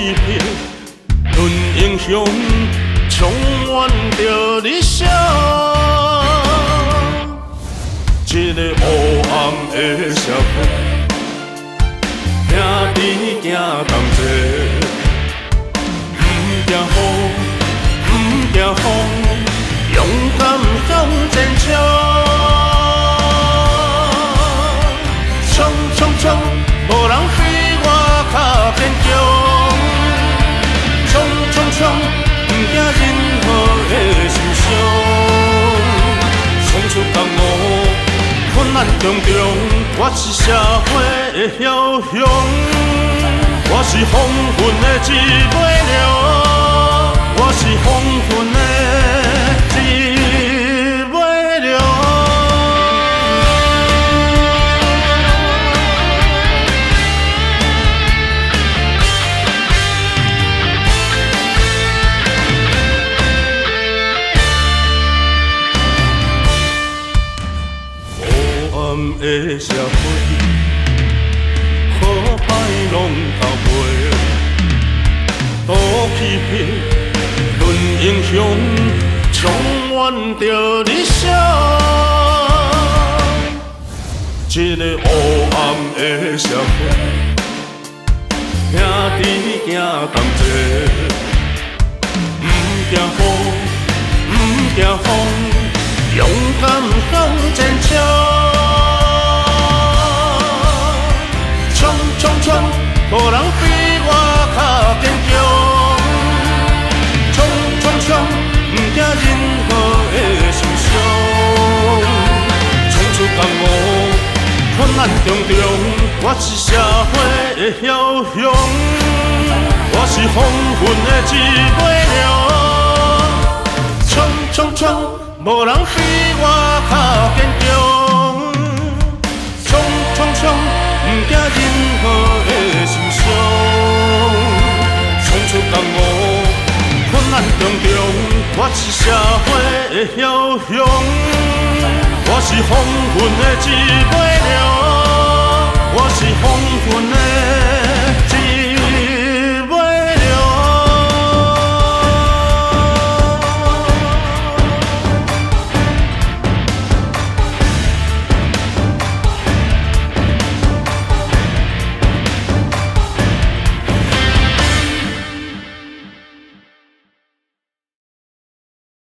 欺骗，论英雄，充满着理想。一个黑暗的社会，兄弟行同齐，不惊风，不惊风，勇敢向前冲。冲冲冲，无人比我较坚强。冲冲冲，不惊任何的受伤。冲出江湖，困难重重，我是社会的枭雄。我是风云的一尾鸟，我是风云的一尾鸟。的社会，好歹拢偷陪，赌欺骗，论英雄，充满着理想。一个黑暗的社会，兄弟行同齐，不惊风，不惊风，勇敢向前冲。冲冲冲，无人比我较坚强。冲冲冲，不惊任何的受伤。冲出江湖，困难重重，我是社会的枭雄。我是风云的一尾鸟。冲冲冲，无人比我较坚强。冲冲冲，不惊任何的受伤。冲出江湖，困难重重，我是社会的枭雄。我是风云的一尾鸟，我是风云的。